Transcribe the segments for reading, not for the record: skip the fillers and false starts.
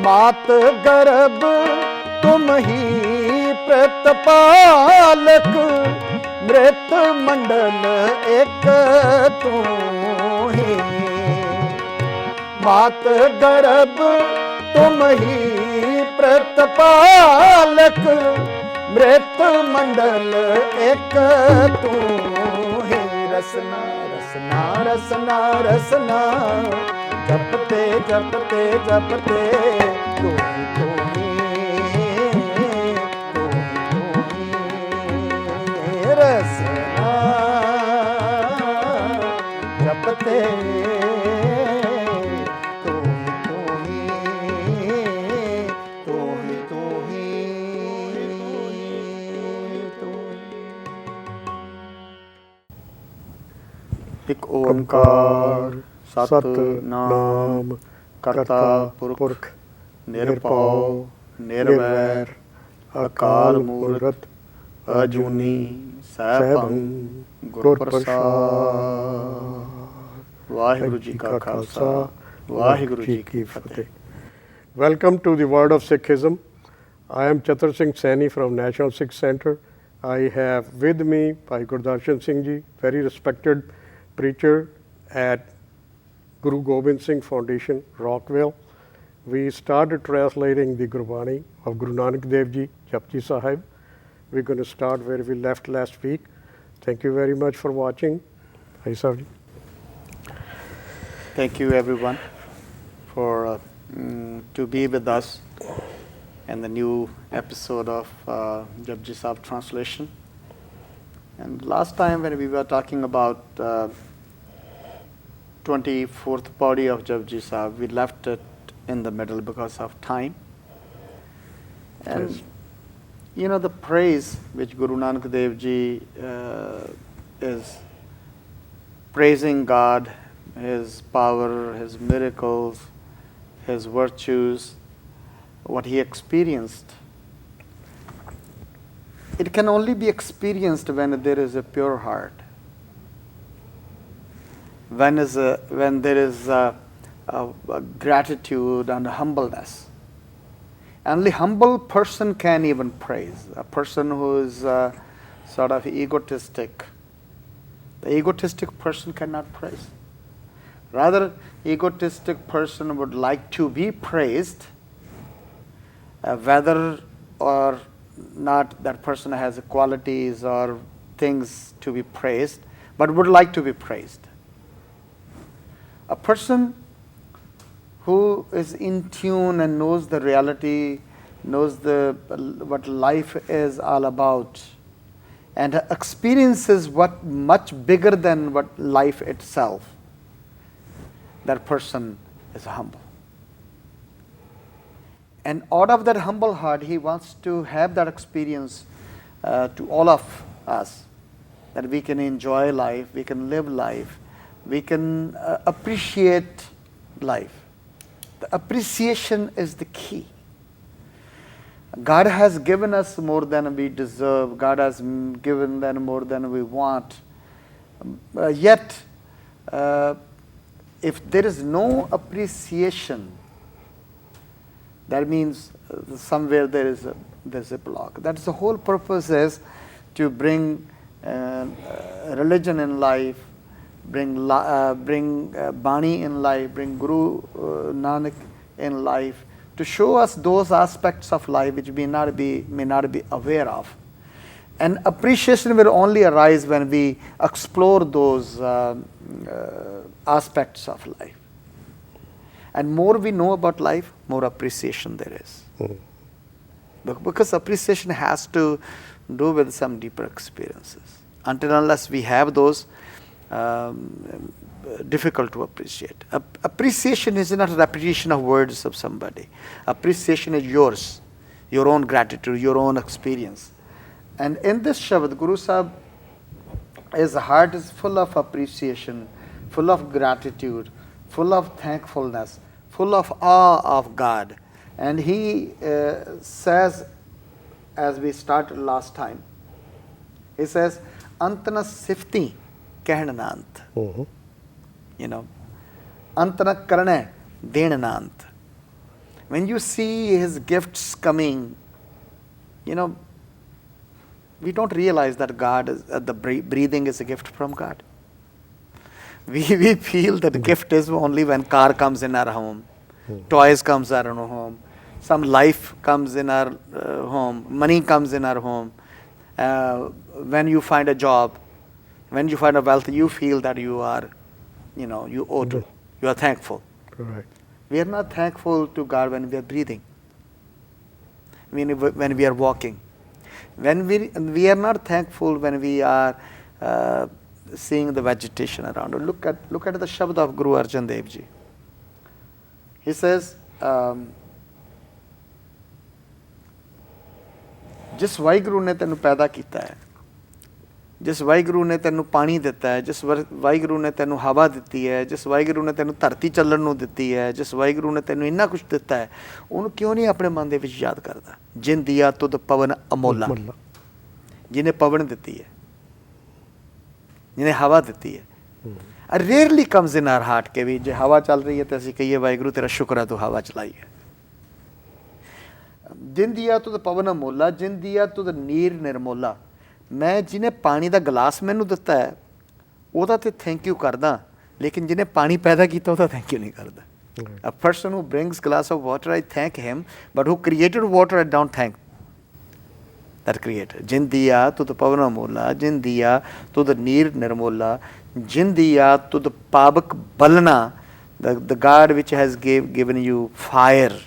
मात गर्भ तुम ही प्रतिपालक, मृत मंडल एक तू ही। मात गर्भ तुम ही प्रतिपालक, मृत मंडल एक तू ही। रसना रसना रसना रसना, जपते जपते जपते तू ही तू ही तू ही रसना, जपते तू ही तू ही तू ही तू ही तू ही। एक ओंकार सतनाम करता पुरख निरभउ निर्वैर अकाल मूरत अजूनी सैभं गुर प्रसाद। वाहिगुरु जी का खालसा, वाहिगुरु जी की फतेह। Welcome to the Word of Sikhism. I am Chatur Singh Saini from National Sikh Center. I have with me Bhai Gurdarshan Singh ji, very respected preacher at Guru Gobind Singh Foundation, Rockville. We started translating the Gurbani of Guru Nanak Dev Ji, Japji Sahib. We're going to start where we left last week. Thank you very much for watching. Bhai Sahib ji. Thank you everyone for to be with us in the new episode of Japji Sahib translation. And last time when we were talking about 24th body of Japji Sahib, we left it in the middle because of time. And yes, you know, the praise which Guru Nanak Dev Ji is praising God, His power, His miracles, His virtues, what He experienced. It can only be experienced when there is a pure heart. When there is a gratitude and a humbleness. Only humble person can even praise. A person who is sort of egotistic, the egotistic person cannot praise. Rather, egotistic person would like to be praised, whether or not that person has qualities or things to be praised, but would like to be praised. A person who is in tune and knows the reality, knows what life is all about, and experiences what much bigger than what life itself, that person is humble. And out of that humble heart, he wants to have that experience to all of us, that we can enjoy life, we can live life, we can appreciate life. The appreciation is the key. God has given us more than we deserve. God has given us more than we want. Yet, if there is no appreciation, that means somewhere there's a block. That's the whole purpose, is to bring religion in life, bring Bani in life, bring Guru Nanak in life, to show us those aspects of life which we may not be aware of. And appreciation will only arise when we explore those aspects of life. And more we know about life, more appreciation there is. Because appreciation has to do with some deeper experiences. Until unless we have those, difficult to appreciate. Appreciation is not a repetition of words of somebody. Appreciation is yours, your own gratitude, your own experience. And in this Shabad, Guru Sahib, his heart is full of appreciation, full of gratitude, full of thankfulness, full of awe of God. And he says, as we started last time, he says, Antana sifti kehnanant. You know, Antana karane denanant. When you see his gifts coming, you know, we don't realize that God is, the breathing is a gift from God. We feel that the gift is only when car comes in our home, toys comes in our home, some life comes in our home, money comes in our home. When you find a job, when you find a wealth, you feel that you are, you know, you owe to, you are thankful. Correct. We are not thankful to God when we are breathing, when we are walking. When we are not thankful when we are seeing the vegetation around. Look at the Shabad of Guru Arjan Dev Ji. He says, जिस वाहिगुरु ने तेनू पैदा किया है, जिस वाहिगुरु ने तेनू पानी दिता है, जिस वाहिगुरु ने तेनू हवा दी है, जिस वाहिगुरु ने तेनू धरती चलण नू दिती है, जिस वाहिगुरु ने तेनू इन्ना कुछ दिता है, उन्होंने क्यों नहीं अपने मन दे विच याद करता? जिन दिया तुद पवन अमोला, जिन्हें पवन दिती है, जिन्हें हवा दिती है. Rarely comes in our heart के भी जो हवा चल रही है तो असीं कहिए वाहिगुरु तेरा शुक्र है तू हवा चलाई है. जिन दिया तुद पवन अमोला, जिन दिया तुद नीर निर्मोला. मैं जिन्हें पानी का गिलास मैनू दिता है वह तो थैंक यू करदा, लेकिन जिन्हें पानी पैदा किया वह थैंक यू नहीं करता. A person who brings glass of water, I thank him, but who created water, I don't thank that creator. जिन दिया तुद पवन अमोला, जिन दिया तुद नीर निर्मोला, जिन दिया तुद पावक बलना, the God which has given you fire.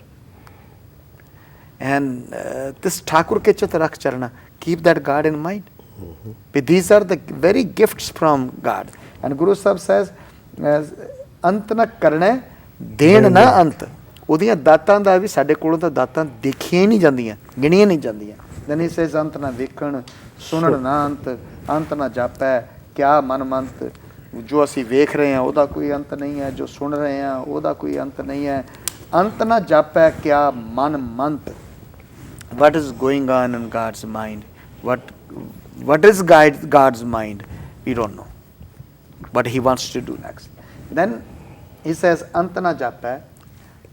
And this Thakur ke chit rakh charna, keep that God in mind. But these are the very gifts from God. And Guru Sahib says, ant na karne, den na ant. ਉਹਦੀਆਂ ਦਾਤਾਂ ਦਾ ਵੀ ਸਾਡੇ ਕੋਲੋਂ ਤਾਂ ਦਾਤਾਂ ਦੇਖੀਆਂ ਨਹੀਂ ਜਾਂਦੀਆਂ, ਗਿਣੀਆਂ ਨਹੀਂ ਜਾਂਦੀਆਂ. Then he says, ਅੰਤ ਨਾ ਵੇਖਣ, ਸੁਣਨ ਨਾ ਅੰਤ, ਅੰਤ ਨਾ ਜਾਪੈ, ਕਿਆ ਮਨ ਮੰਤ. ਜੋ ਅਸੀਂ ਵੇਖ ਰਹੇ ਹਾਂ ਉਹਦਾ ਕੋਈ ਅੰਤ ਨਹੀਂ ਹੈ, ਜੋ ਸੁਣ ਰਹੇ ਹਾਂ ਉਹਦਾ ਕੋਈ ਅੰਤ ਨਹੀਂ ਹੈ. ਅੰਤ ਨਾ ਜਾਪੈ ਕਿਆ ਮਨ ਮੰਤ. What is going on in God's mind? What is God's mind? We don't know. What he wants to do next. Then he says, ant na japai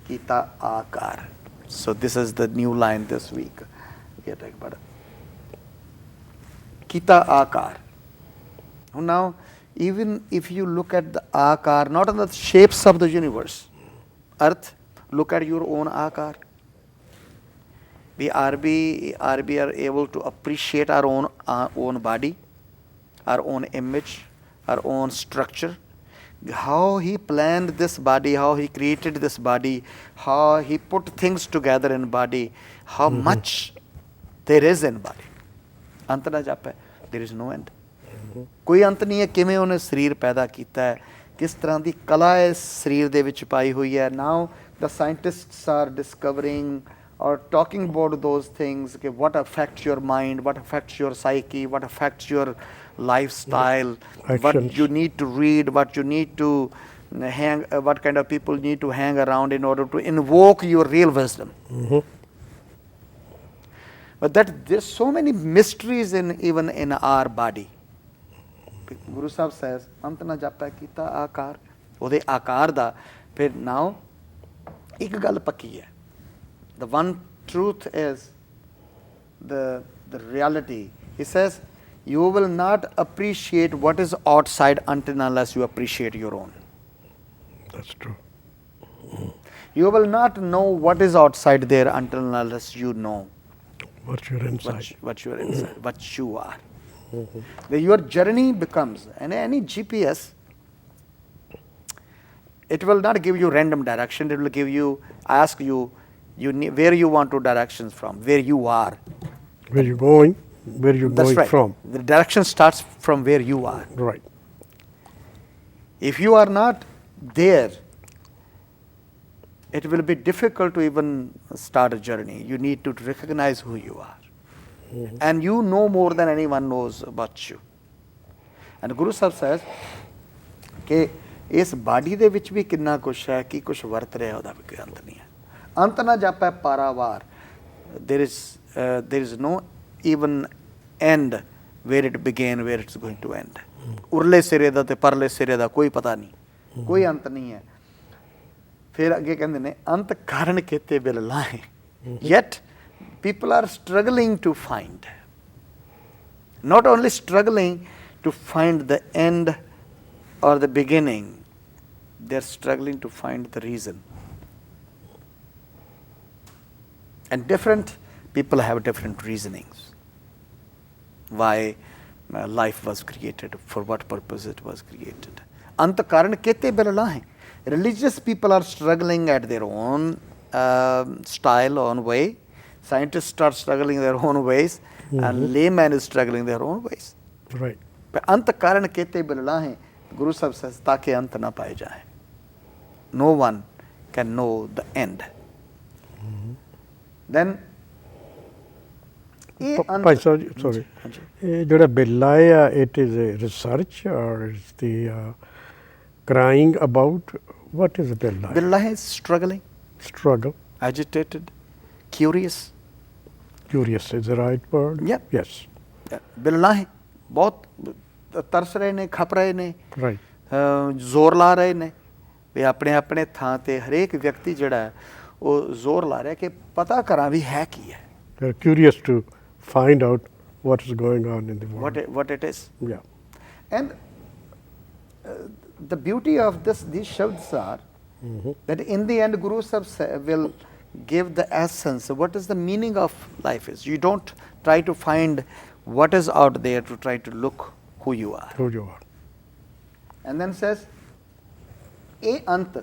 kita akar. So this is the new line this week. We are talking about it. Kita akar. Now, even if you look at the akar, not on the shapes of the universe, earth, look at your own akar. We are able to appreciate our own body, our own image, our own structure, how he planned this body, how he created this body, how he put things together in body, how much there is in body. अंत ना जापै, there is no end. कोई अंत नहीं है. किवें उन्हें शरीर पैदा कीता है, किस तरह दी कला इस शरीर दे विच पाई हुई है. Now the scientists are discovering or talking about those things, okay, what affects your mind, what affects your psyche, what affects your lifestyle, what you need to read, what you need to hang, what kind of people need to hang around in order to invoke your real wisdom. But that there's so many mysteries even in our body. Guru Sahib says, ant na japa kita akar. Ode akar da, phir now, ek gal pakki hai. The one truth is the reality. He says, you will not appreciate what is outside until unless you appreciate your own. That's true. You will not know what is outside there until unless you know what you're inside. What you are inside, what you are. Your journey becomes, and any GPS, it will not give you random direction. It will give you, ask you, where you want to directions from, where you are. Where you going? Where you That's going right. from? The direction starts from where you are. Right. If you are not there, it will be difficult to even start a journey. You need to recognize who you are. And you know more than anyone knows about you. And Guru Sahib says ਕਿ ਇਸ body ਦੇ ਵਿੱਚ ਵੀ ਕਿੰਨਾ ਕੁਛ ਹੈ ਕਿ ਕੁਛ ਵਰਤ ਰਿਹਾ ਉਹਦਾ ਵੀ ਕੋਈ ਅੰਤ ਨਹੀਂ ਹੈ ਅੰਤ ਨਾ ਜਾਪੈ ਪਾਰਾਵਾਰ there is no even end where it began where it's going to end ਉਰਲੇ ਸਿਰੇ ਦਾ ਤੇ ਪਰਲੇ ਸਿਰੇ ਦਾ ਕੋਈ ਪਤਾ ਨਹੀਂ ਕੋਈ ਅੰਤ ਨਹੀਂ ਹੈ ਫਿਰ ਅੱਗੇ ਕਹਿੰਦੇ ਨੇ ਅੰਤ ਕਾਰਨ ਕੀਤੇ ਬਿਲ ਲਾਹੇ yet people are struggling to find not only struggling to find the end or the beginning, they're struggling to find the reason. And different people have different reasonings why life was created, for what purpose it was created. Ant karan kete bilala hai. Religious people are struggling at their own style, own way. Scientists are struggling their own ways, and layman is struggling their own ways. Right. But ant karan kete bilala hai. Guru Sahib says, ताकि अंत ना पाए जाए. No one can know the end. Then, sorry. ਇਹ ਜਿਹੜਾ ਬਿੱਲਾ ਆ, it is a research or is the crying about, what is a Billa? Billah is struggling, Struggle. agitated, curious. Curious is the right word? Yep. Yes. Billah है, बहुत ਤਰਸ ਰਹੇ ਨੇ ਖਪ ਰਹੇ ਨੇ ਜ਼ੋਰ ਲਾ ਰਹੇ ਨੇ ਵੀ ਆਪਣੇ ਆਪਣੇ ਥਾਂ ਤੇ ਹਰੇਕ ਵਿਅਕਤੀ ਜਿਹੜਾ ਉਹ ਜ਼ੋਰ ਲਾ ਰਿਹਾ ਕਿ ਪਤਾ ਕਰਾਂ ਵੀ ਹੈ ਕੀ ਹੈ They're curious to find out what is going on in the world. What it is. Yeah. And the beauty of these shabds are that in the end Guru Sahib will give the essence. What is the meaning of life is. You don't try to find what is out there to try to look who you are. Who you are. And then says, "E ant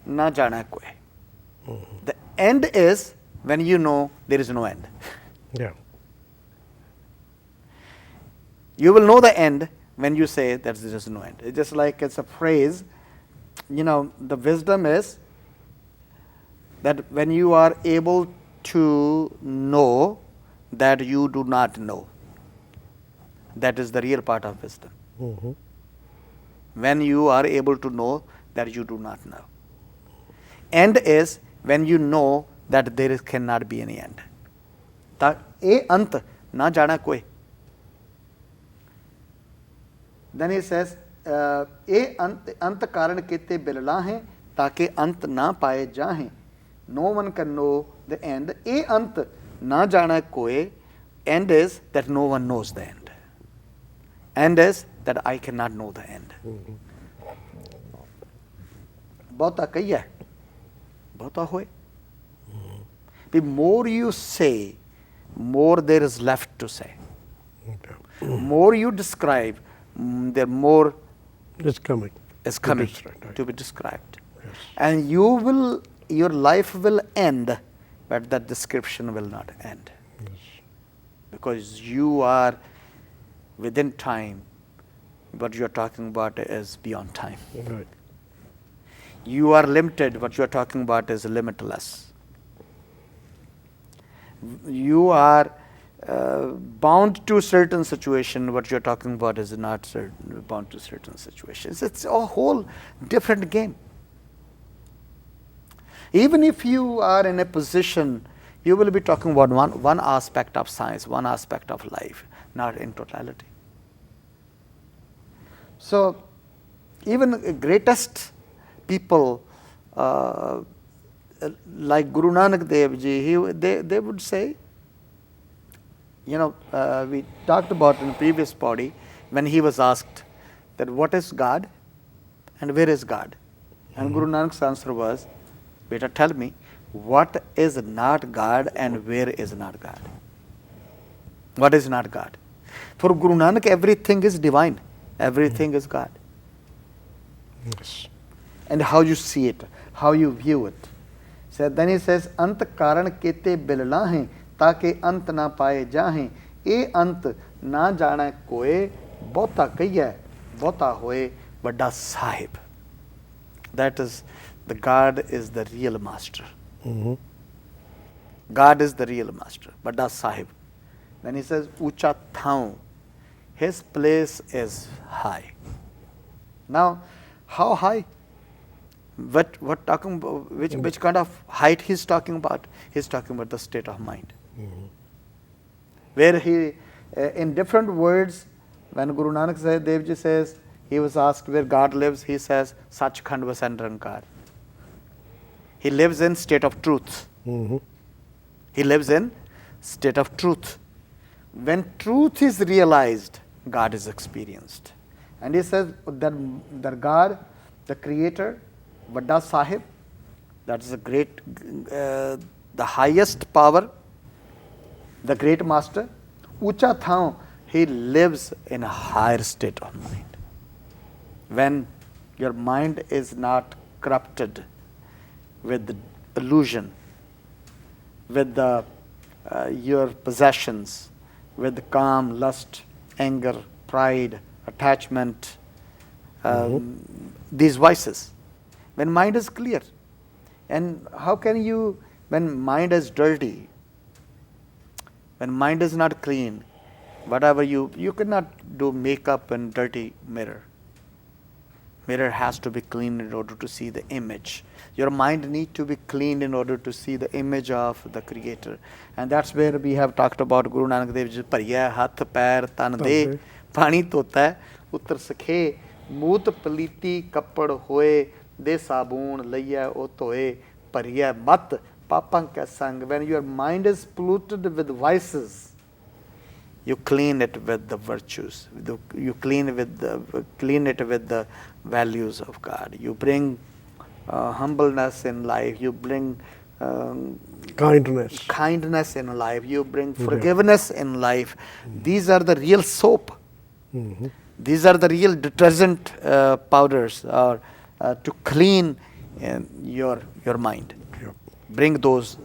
na jana koi." The end is when you know there is no end. Yeah. You will know the end when you say that there is no end. It's just like it's a phrase. You know, the wisdom is that when you are able to know that you do not know. That is the real part of wisdom. When you are able to know that you do not know. End is when you know that there cannot be any end. E ant na jana koi. Then he says, E ant karan kete bilala hai, taake ant na paye jahe. No one can know the end. E ant na jana koi. End is that no one knows the end. End is that I cannot know the end. बहुता कही है बहुता होए. The more you say, more there is left to say. More you describe, the more is coming to be described. Yes. And your life will end, but that description will not end. Yes. Because you are within time, what you are talking about is beyond time. Right. You are limited, what you are talking about is limitless. You are bound to certain situation, what you are talking about is not bound to certain situations. It's a whole different game. Even if you are in a position, you will be talking about one aspect of science, one aspect of life, not in totality. So, even greatest people like Guru Nanak Dev Ji, they would say, we talked about in the previous body when he was asked that what is God and where is God? And Guru Nanak's answer was, beta, tell me what is not God and where is not God? What is not God? For Guru Nanak, everything is divine. Everything is God. Yes. And how you see it, how you view it. then he says, ant karan kete bilalahe, taake ant na paye jahe, e ant na jana koe, bahta kaiye, bahta hoye, vada sahib. That is, the God is the real master. God is the real master, vada sahib. Then he says, ucha thau, his place is high. Now, how high? What talking about, which kind of height he's talking about? He's talking about the state of mind. Where he, in different words, when Guru Nanak Dev Ji says, he was asked where God lives, he says, Sachkhand Vasan Rankar. He lives in state of truth. He lives in state of truth. When truth is realized, God is experienced. And he says that God, the creator, Vada Sahib, that is the great, the highest power, the great master. Ucha Thau, he lives in a higher state of mind. When your mind is not corrupted with the illusion, with the, your possessions, with calm, lust, anger, pride, attachment, these vices. When mind is clear. And how can you, when mind is dirty, when mind is not clean, whatever you cannot do makeup and dirty mirror. Mirror has to be clean in order to see the image. Your mind needs to be cleaned in order to see the image of the Creator. And that's where we have talked about Guru Nanak Dev Ji, Pariya, Hath, Pair, Tan De, Pani Tota, Uttar Sakhe, Moot Paliti, Kappad Hoye, De Saboon, Laya, Otoe, Pariya, Mat, Papan Ka Sang. When your mind is polluted with vices, you clean it with the virtues. You clean it with the values of God. You bring humbleness in life. You bring kindness in life. You bring forgiveness in life. These are the real soap. These are the real detergent powders to clean your mind. Bring those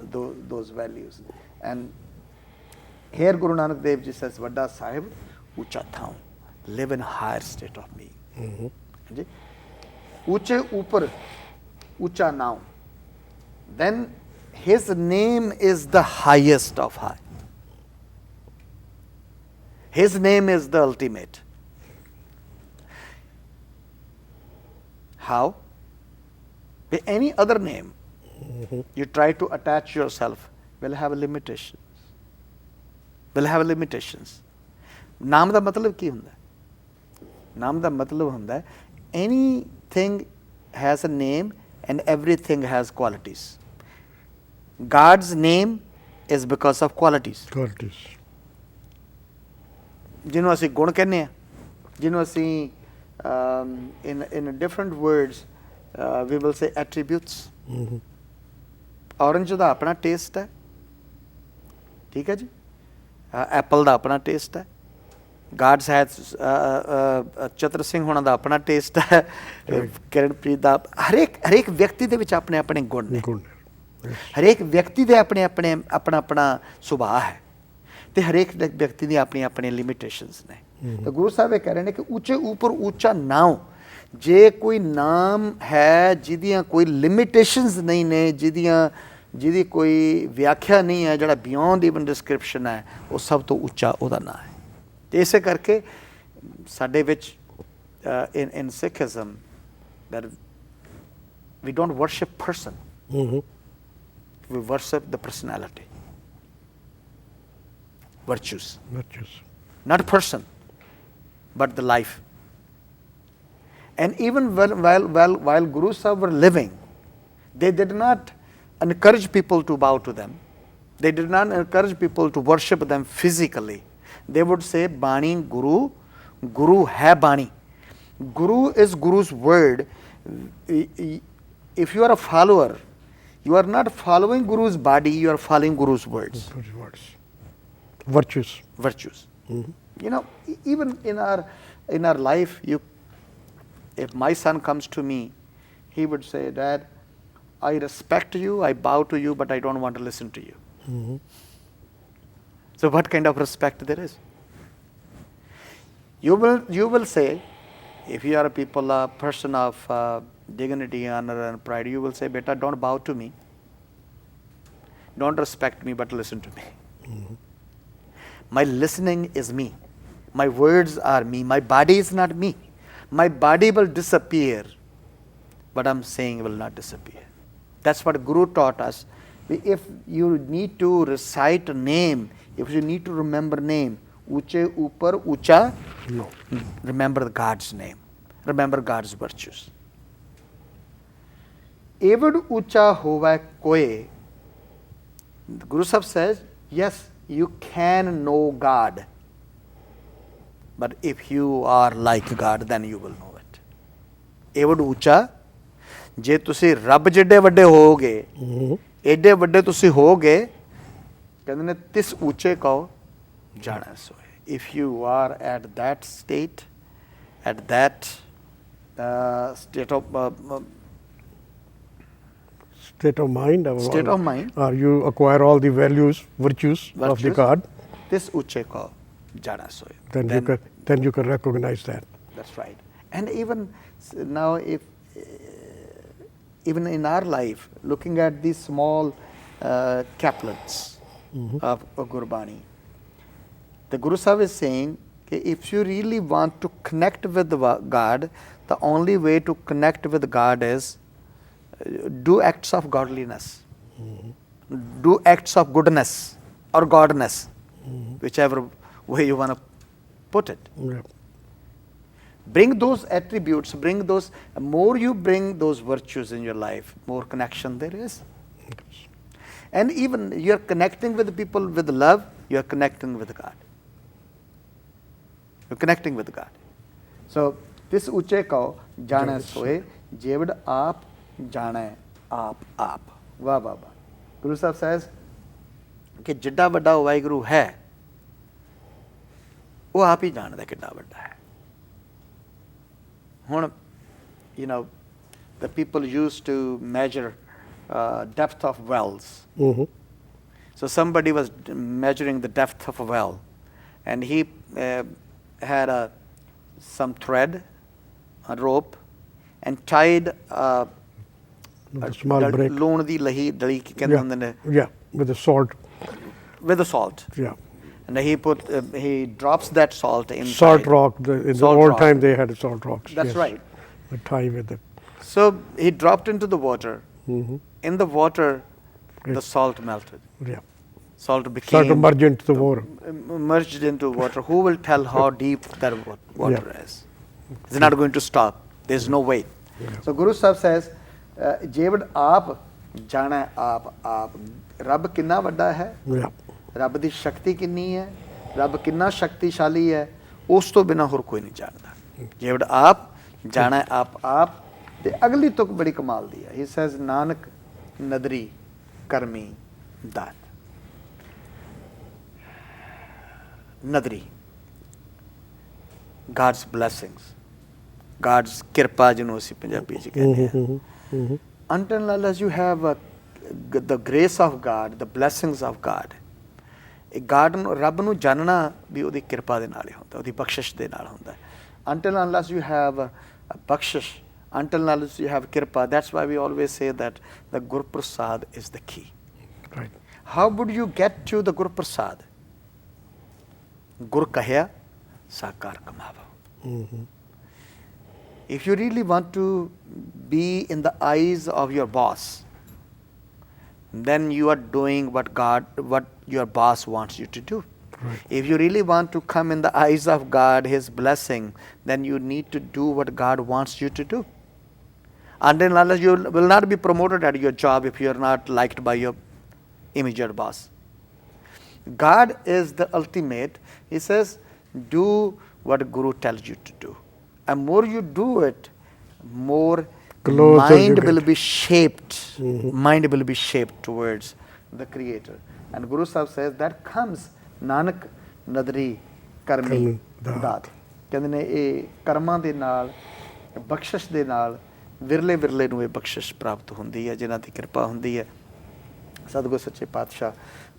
values. And here Guru Nanak Dev Ji says, Vada Sahib, Ucha Thau, live in higher state of being. Uche Upar, Ucha Now. Then his name is the highest of high. His name is the ultimate. How? With any other name, you try to attach yourself, will have limitations. Will have limitations. Naam da matlab ki hunda? Naam da matlab hunda, anything has a name and everything has qualities. God's name is because of qualities. ਜਿਹਨੂੰ ਅਸੀਂ ਗੁਣ ਕਹਿੰਦੇ ਆ, ਜਿਹਨੂੰ ਅਸੀਂ in different words we will say attributes. Orange ਦਾ ਆਪਣਾ taste ਹੈ, ਠੀਕ ਹੈ ਜੀ, ਐਪਲ ਦਾ ਆਪਣਾ ਟੇਸਟ ਹੈ, ਗਾਡਸ ਹੈਜ਼ ਚਤਰ ਸਿੰਘ ਹੋਣਾ ਦਾ ਆਪਣਾ ਟੇਸਟ ਹੈ, ਕਿਰਨਪ੍ਰੀਤ ਦਾ, ਹਰੇਕ ਵਿਅਕਤੀ ਦੇ ਵਿੱਚ ਆਪਣੇ ਆਪਣੇ ਗੁਣ ਨੇ, ਹਰੇਕ ਵਿਅਕਤੀ ਦੇ ਆਪਣਾ ਸੁਭਾਅ ਹੈ, ਤੇ ਹਰੇਕ ਵਿਅਕਤੀ ਦੀ ਆਪਣੀ ਲਿਮਿਟੇਸ਼ਨਸ ਨੇ। ਤਾਂ ਗੁਰੂ ਸਾਹਿਬ ਇਹ ਕਹਿ ਰਹੇ ਨੇ ਕਿ ਉੱਚੇ ਉੱਪਰ ਉੱਚਾ ਨਾਮ, ਜੇ ਕੋਈ ਨਾਮ ਹੈ ਜਿਹਦੀਆਂ ਕੋਈ ਲਿਮਿਟੇਸ਼ਨਸ ਨਹੀਂ ਨੇ, ਜਿਹਦੀ ਕੋਈ ਵਿਆਖਿਆ ਨਹੀਂ ਹੈ, ਜਿਹੜਾ ਬਿਯੋਂਡ ਈਵਨ ਡਿਸਕ੍ਰਿਪਸ਼ਨ ਹੈ, ਉਹ ਸਭ ਤੋਂ ਉੱਚਾ ਉਹਦਾ ਨਾਂ ਹੈ। ਅਤੇ ਇਸੇ ਕਰਕੇ ਸਾਡੇ ਵਿੱਚ in Sikhism that we don't worship person, we worship the personality, virtues, not person but the life. And even while Guru Sahib were living, they did not encourage people to bow to them. They did not encourage people to worship them physically. They would say, Bani Guru, Guru hai Bani. Guru is Guru's word. If you are a follower, you are not following Guru's body, you are following Guru's words. Virtues. You know, even in our life, if my son comes to me, he would say, Dad, I respect you, I bow to you, but I don't want to listen to you. So what kind of respect there is? You will say, if you are a person of dignity, honor and pride, you will say, beta, don't bow to me. Don't respect me, but listen to me. My listening is me. My words are me. My body is not me. My body will disappear, but I'm saying will not disappear. That's what Guru taught us. If you need to recite a name, if you need to remember name, Uche Upar Ucha, No. remember God's name. Remember God's virtues. Evad Ucha Hova Koe. Guru Sahib says, yes, you can know God. But if you are like God, then you will know it. Evad Ucha, ਜੇ ਤੁਸੀਂ ਰੱਬ ਜਿੱਡੇ ਵੱਡੇ ਹੋਗੇ, ਏਡੇ ਵੱਡੇ ਤੁਸੀਂ ਹੋਗੇ, ਕਹਿੰਦੇ ਨੇ ਤਿਸ ਉੱਚੇ ਕਹੋ ਜਾਣਾ ਸੋਏ. If you are at that state, at that state of mind, or you acquire all the virtues of the God, this uche ko jana soy. Then you can recognize that. That's right. And even now, even in our life, looking at these small couplets of Gurbani, the Guru Sahib is saying, if you really want to connect with God, the only way to connect with God is do acts of godliness, do acts of goodness or godness, whichever way you want to put it. Yeah. Bring those attributes, bring those, more you bring those virtues in your life, more connection there is. And even you are connecting with people with love, you are connecting with God. You're connecting with God. So, this uche kao jana soe, jevad aap jana aap aap. Wah wah wah. Guru Sahib says, कि जिड्डा वड्डा वाहिगुरु है, वो आप ही जानदा किड्डा वड्डा है. You know, the people used to measure depth of wells. So somebody was measuring the depth of a well, and he had some thread, a rope, and tied a small break. Loon di lahi dali ki kehndे ਹੁੰਦੇ ਨੇ. Yeah, with the salt. With the salt. Yeah. And he drops that salt in salt rock. In the old time they had salt rocks. That's right. A tie with it. So he dropped into the water. In the water, the salt melted. Yeah. Salt became merged into the water. Merged into water. Who will tell how deep that water is? It's not going to stop. There's no way. Yeah. So Guru Sahib says, "Jevad aap jana aap." Rab kinna vadda hai? Yeah. ਰੱਬ ਦੀ ਸ਼ਕਤੀ ਕਿੰਨੀ ਹੈ, ਰੱਬ ਕਿੰਨਾ ਸ਼ਕਤੀਸ਼ਾਲੀ ਹੈ, ਉਸ ਤੋਂ ਬਿਨਾਂ ਹੋਰ ਕੋਈ ਨਹੀਂ ਜਾਣਦਾ. ਜੇਵੜ ਆਪ ਜਾਣਾ ਆਪ. ਤੇ ਅਗਲੀ ਤੁਕ ਬੜੀ ਕਮਾਲ ਦੀ ਹੈ. ਹੀ ਸੇਜ਼ ਨਾਨਕ ਨਦਰੀ ਕਰਮੀ ਦਾਤ. ਨਦਰੀ, God's blessings, God's ਕਿਰਪਾ ਜਿਹਨੂੰ ਅਸੀਂ ਪੰਜਾਬੀ ਚ ਕਹਿੰਦੇ ਹਾਂ. Until unless you have the grace of God, the blessings of God, God ਨੂੰ ਰੱਬ ਨੂੰ ਜਾਣਨਾ ਵੀ ਉਹਦੀ ਕਿਰਪਾ ਦੇ ਨਾਲ ਹੀ ਹੁੰਦਾ, ਉਹਦੀ ਬਖਸ਼ਿਸ਼ ਦੇ ਨਾਲ ਹੁੰਦਾ. Until unless you have a bakshish, until unless you have kirpa, that's why we always say that the Guru Prasad is the key. Right. How would you get to the Guru Prasad? Gur kahya sakar kamava. If you really want to be in the eyes of your boss, then you are doing what your boss wants you to do. Right. If you really want to come in the eyes of God, His blessing, then you need to do what God wants you to do. And then unless you will not be promoted at your job if you are not liked by your immediate boss. God is the ultimate. He says, do what Guru tells you to do. And more you do it, more mind will be shaped. Mind will be shaped towards the Creator. And Guru Sahib says that comes Nanak Nadri Karmi Daat. ਕਹਿੰਦੇ ਨੇ ਇਹ ਕਰਮਾਂ ਦੇ ਨਾਲ, ਬਖਸ਼ਿਸ਼ ਦੇ ਨਾਲ ਵਿਰਲੇ ਵਿਰਲੇ ਨੂੰ ਇਹ ਬਖਸ਼ਿਸ਼ ਪ੍ਰਾਪਤ ਹੁੰਦੀ ਹੈ, ਜਿਨ੍ਹਾਂ ਦੀ ਕਿਰਪਾ ਹੁੰਦੀ ਹੈ। ਸਤਿਗੁਰ ਸੱਚੇ ਪਾਤਸ਼ਾਹ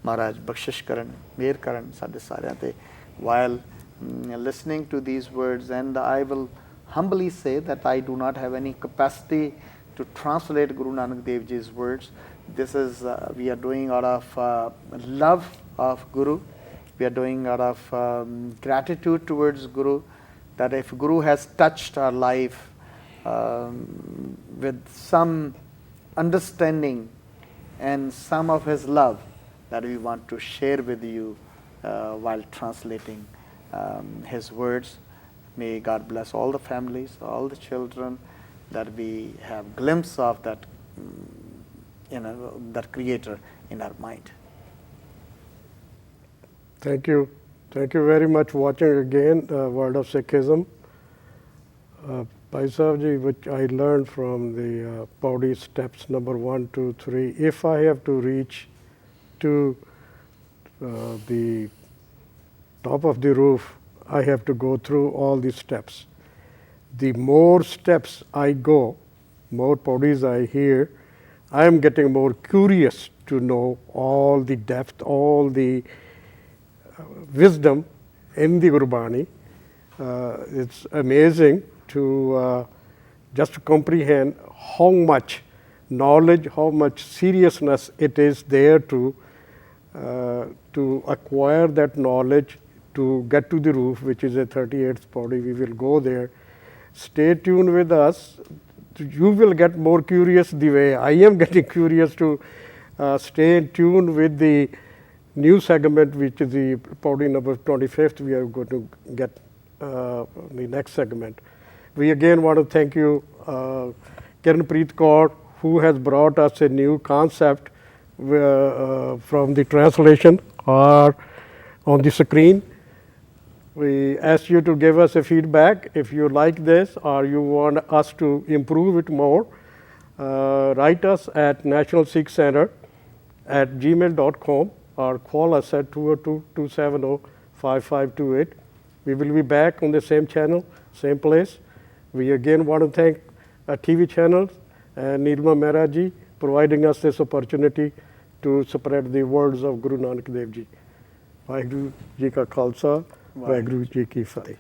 ਮਹਾਰਾਜ ਬਖਸ਼ਿਸ਼ ਕਰਨ, ਮਿਹਰ ਕਰਨ ਸਾਡੇ ਸਾਰਿਆਂ ਤੇ। While listening to these words, and I will humbly say that I do not have any capacity to translate Guru Nanak Dev Ji's words. This is we are doing out of love of Guru. We are doing out of gratitude towards Guru, that if Guru has touched our life with some understanding and some of his love, that we want to share with you while translating his words. May God bless all the families, all the children, that we have glimpse of that, that Creator in our mind. Thank you. Thank you very much watching again Word of Sikhism. Bhai Sahib ji, which I learned from the Paudi steps number 1, 2, 3. If I have to reach to the top of the roof, I have to go through all these steps. The more steps I go, more paudis I hear, I am getting more curious to know all the depth, all the wisdom in the Gurbani. It's amazing to just comprehend how much knowledge, how much seriousness it is there to acquire that knowledge, to get to the roof, which is a 38th paudi. We will go there. Stay tuned with us. You will get more curious the way I am getting curious to stay tuned with the new segment, which is the paudi number 25th. We are going to get the next segment. We again want to thank you, Kiranpreet Kaur, who has brought us a new concept from the translation or on the screen. We ask you to give us a feedback if you like this or you want us to improve it more. Write us at National Sikh Center at gmail.com or call us at 202-270-5528. We will be back on the same channel, same place. We again want to thank TV channels and Nirma Mehra ji providing us this opportunity to spread the words of Guru Nanak Dev Ji. Vaheguru Ji ka Khalsa, Vaheguru Ji ki Fateh.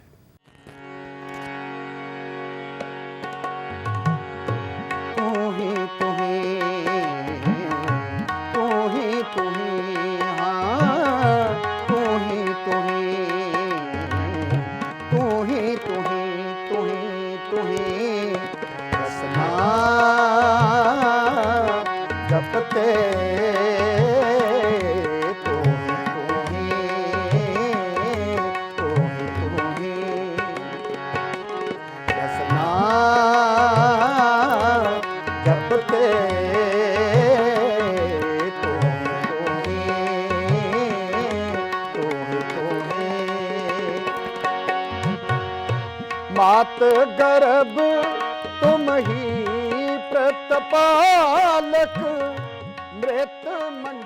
मात गर्भ तुम ही प्रतपालक मृत मन